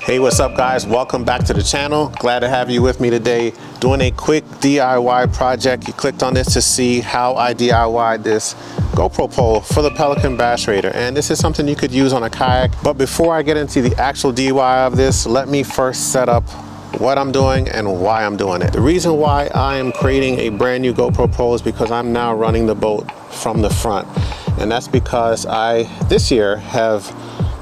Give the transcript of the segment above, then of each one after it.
Hey, what's up guys? Welcome back to the channel. Glad to have you with me today doing a quick DIY project. You clicked on this to see how I DIY'd this GoPro pole for the Pelican bass raider, and this is something you could use on a kayak. But before I get into the actual DIY of this, let me first set up what I'm doing and why I'm doing it. The reason why I am creating a brand new GoPro pole is because I'm now running the boat from the front, and that's because I this year have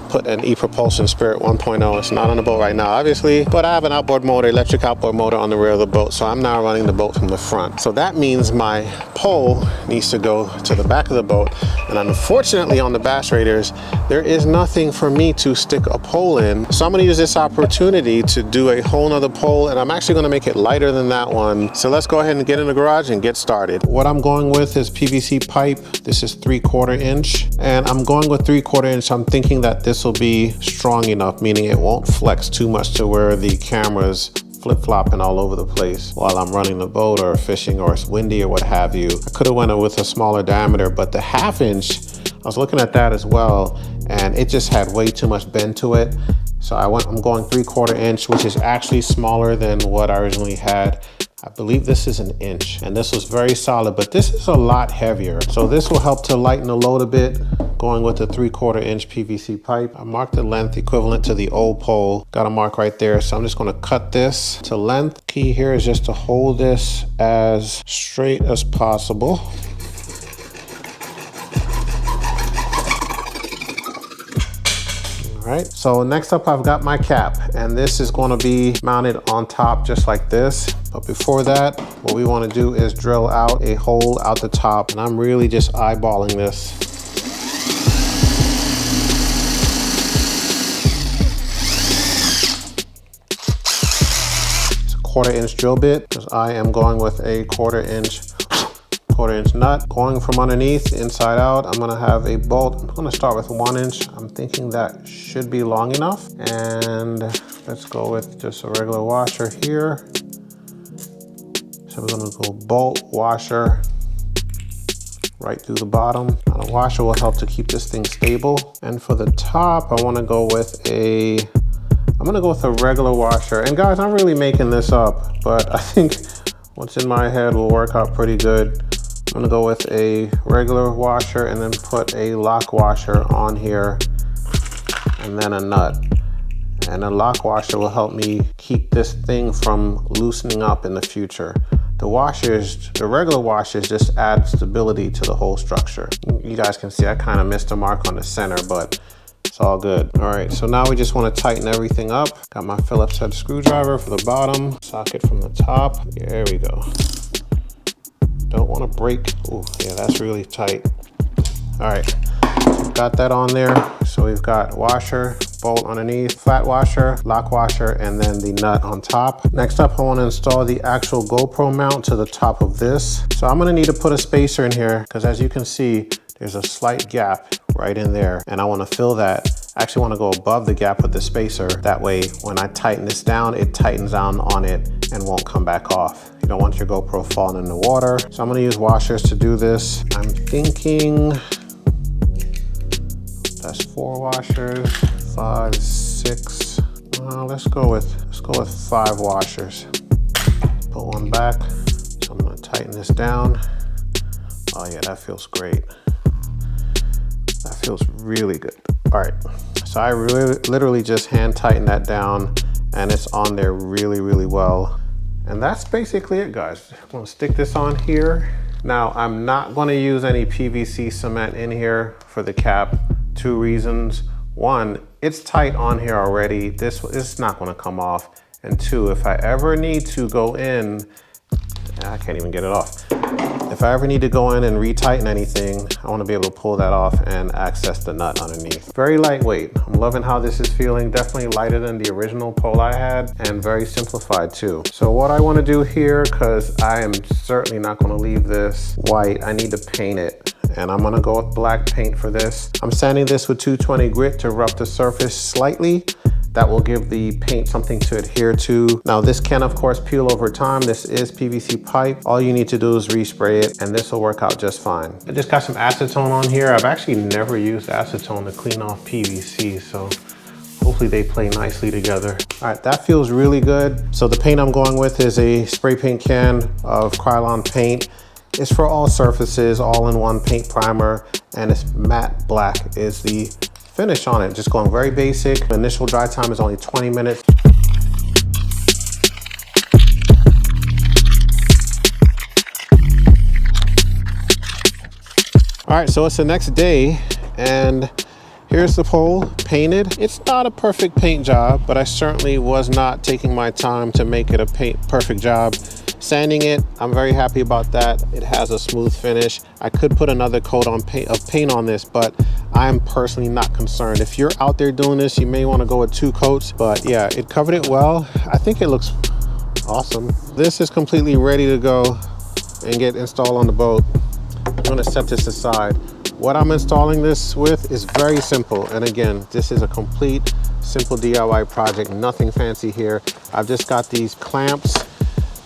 put an e-propulsion Spirit 1.0. It's not on the boat right now, obviously, but I have an outboard motor, electric outboard motor on the rear of the boat, so I'm now running the boat from the front. So that means my pole needs to go to the back of the boat, and unfortunately on the bass raiders, there is nothing for me to stick a pole in. So I'm gonna use this opportunity to do a whole nother pole, and I'm actually gonna make it lighter than that one. So let's go ahead and get in the garage and get started. What I'm going with is PVC pipe. This is 3/4 inch, and I'm going with 3/4 inch. I'm thinking that this will be strong enough, meaning it won't flex too much to where the camera's flip-flopping all over the place while I'm running the boat or fishing or it's windy or what have you. I could have went with a smaller diameter, but the 1/2 inch, I was looking at that as well, and it just had way too much bend to it. So I'm going 3/4 inch, which is actually smaller than what I originally had. I believe this is 1 inch, and this was very solid, but this is a lot heavier. So this will help to lighten the load a bit, going with the 3/4 inch PVC pipe. I marked the length equivalent to the old pole. Got a mark right there. So I'm just gonna cut this to length. Key here is just to hold this as straight as possible. All right, so next up I've got my cap, and this is gonna be mounted on top just like this. But before that, what we wanna do is drill out a hole out the top, and I'm really just eyeballing this. It's a 1/4 inch drill bit, because I am going with a 1/4 inch nut. Going from underneath, inside out, I'm gonna have a bolt. I'm gonna start with 1 inch. I'm thinking that should be long enough. And let's go with just a regular washer here. So we're gonna go bolt, washer, right through the bottom. Now the washer will help to keep this thing stable. And for the top, I'm gonna go with a regular washer. And guys, I'm really making this up, but I think what's in my head will work out pretty good. I'm gonna go with a regular washer and then put a lock washer on here and then a nut. And a lock washer will help me keep this thing from loosening up in the future. The regular washers just add stability to the whole structure. You guys can see I kind of missed a mark on the center, but it's all good. All right, so now we just want to tighten everything up. Got my Phillips head screwdriver for the bottom, socket from the top. There we go. Don't want to break. Oh, yeah, that's really tight. All right, got that on there. So we've got washer, bolt underneath, flat washer, lock washer, and then the nut on top. Next up, I want to install the actual GoPro mount to the top of this. So I'm going to need to put a spacer in here because as you can see, there's a slight gap right in there, and I want to fill that. I actually want to go above the gap with the spacer. That way, when I tighten this down, it tightens down on it and won't come back off. You don't want your GoPro falling in the water. So I'm going to use washers to do this. I'm thinking that's 4 washers, 5, 6. Let's go with 5 washers. Put one back. So I'm going to tighten this down. Oh yeah, that feels great. That feels really good. All right, so I literally just hand tighten that down, and it's on there really, really well. And that's basically it, guys. I'm gonna stick this on here. Now, I'm not gonna use any PVC cement in here for the cap. 2 reasons. 1, it's tight on here already. This is not gonna come off. And 2, if I ever need to go in, I can't even get it off. If I ever need to go in and retighten anything, I want to be able to pull that off and access the nut underneath. Very lightweight. I'm loving how this is feeling. Definitely lighter than the original pole I had, and very simplified too. So what I want to do here, because I am certainly not going to leave this white, I need to paint it. And I'm going to go with black paint for this. I'm sanding this with 220 grit to rough the surface slightly. That will give the paint something to adhere to. Now this can of course peel over time. This is PVC pipe. All you need to do is respray it and this will work out just fine. I just got some acetone on here. I've actually never used acetone to clean off PVC, so hopefully they play nicely together. All right, that feels really good. So the paint I'm going with is a spray paint can of Krylon paint. It's for all surfaces, all-in-one paint primer, and it's matte black is the finish on it. Just going very basic. The initial dry time is only 20 minutes. All right, so it's the next day, and here's the pole painted. It's not a perfect paint job, but I certainly was not taking my time to make it a perfect job. Sanding it, I'm very happy about that. It has a smooth finish. I could put another coat of paint on this, but I'm personally not concerned. If you're out there doing this, you may want to go with 2 coats, but yeah, it covered it well. I think it looks awesome. This is completely ready to go and get installed on the boat. I'm going to set this aside. What I'm installing this with is very simple. And again, this is a complete simple DIY project, nothing fancy here. I've just got these clamps,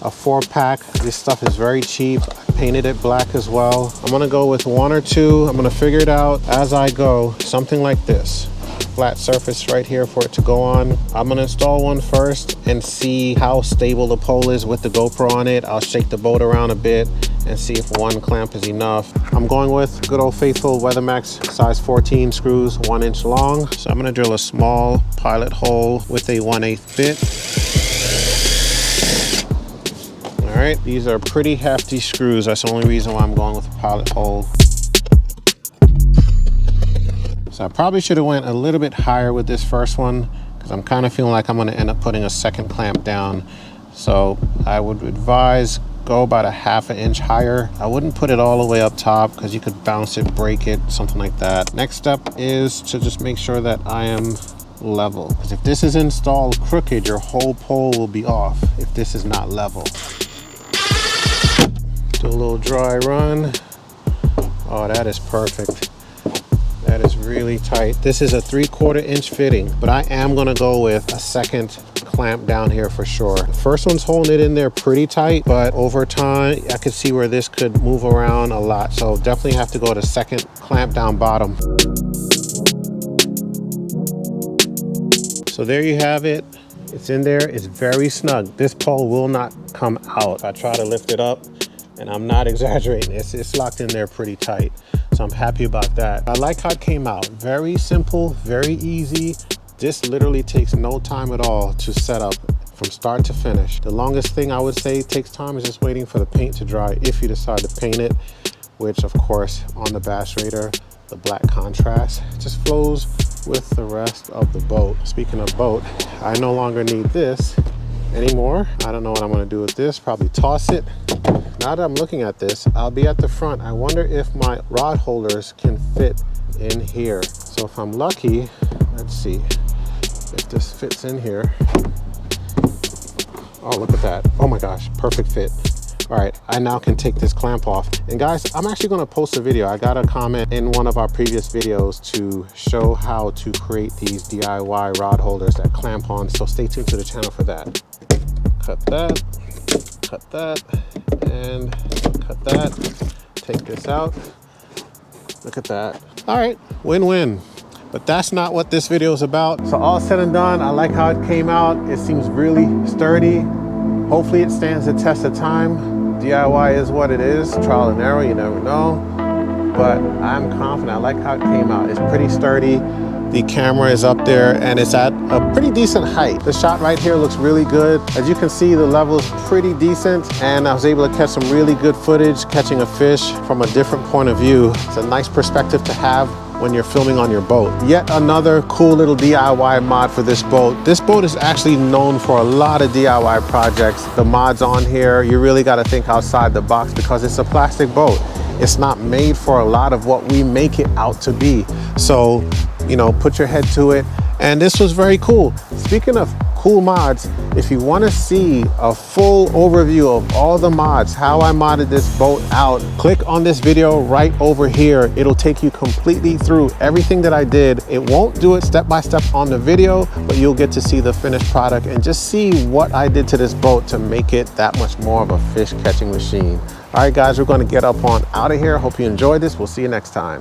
a 4-pack. This stuff is very cheap. I painted it black as well. I'm going to go with 1 or 2. I'm going to figure it out as I go. Something like this. Flat surface right here for it to go on. I'm going to install one first and see how stable the pole is with the GoPro on it. I'll shake the boat around a bit and see if 1 clamp is enough. I'm going with good old faithful Weathermax size 14 screws, 1 inch long. So I'm going to drill a small pilot hole with a 1/8 bit. All right, these are pretty hefty screws. That's the only reason why I'm going with a pilot hole. So I probably should have went a little bit higher with this first one because I'm kind of feeling like I'm going to end up putting a second clamp down. So I would advise go about a ½ inch higher. I wouldn't put it all the way up top because you could bounce it, break it, something like that. Next step is to just make sure that I am level, because if this is installed crooked, your whole pole will be off if this is not level. Do a little dry run. Oh, that is perfect. That is really tight. This is a 3/4 inch fitting, but I am gonna go with a second clamp down here for sure. The first one's holding it in there pretty tight, but over time, I could see where this could move around a lot. So definitely have to go to second clamp down bottom. So there you have it. It's in there, it's very snug. This pole will not come out. I try to lift it up, and I'm not exaggerating. It's locked in there pretty tight. So I'm happy about that. I like how it came out. Very simple, very easy. This literally takes no time at all to set up from start to finish. The longest thing I would say takes time is just waiting for the paint to dry if you decide to paint it, which of course on the Bass Raider, the black contrast just flows with the rest of the boat. Speaking of boat, I no longer need this anymore. I don't know what I'm gonna do with this, probably toss it. Now that I'm looking at this, I'll be at the front. I wonder if my rod holders can fit in here. So if I'm lucky, let's see if this fits in here. Oh, look at that. Oh my gosh, perfect fit. All right, I now can take this clamp off. And guys, I'm actually gonna post a video. I got a comment in one of our previous videos to show how to create these DIY rod holders that clamp on. So stay tuned to the channel for that. Cut that, and cut that. Take this out. Look at that. All right, win-win. But that's not what this video is about. So all said and done, I like how it came out. It seems really sturdy. Hopefully it stands the test of time. DIY is what it is. Trial and error, you never know. But I'm confident. I like how it came out. It's pretty sturdy. The camera is up there and it's at a pretty decent height. The shot right here looks really good. As you can see, the level is pretty decent, and I was able to catch some really good footage catching a fish from a different point of view. It's a nice perspective to have when you're filming on your boat. Yet another cool little DIY mod for this boat. This boat is actually known for a lot of DIY projects. The mods on here, you really got to think outside the box because it's a plastic boat. It's not made for a lot of what we make it out to be. So, you know, put your head to it. And this was very cool. Speaking of cool mods, if you want to see a full overview of all the mods, how I modded this boat out, click on this video right over here. It'll take you completely through everything that I did. It won't do it step by step on the video, but you'll get to see the finished product and just see what I did to this boat to make it that much more of a fish catching machine. All right, guys, we're going to get up on out of here. Hope you enjoyed this. We'll see you next time.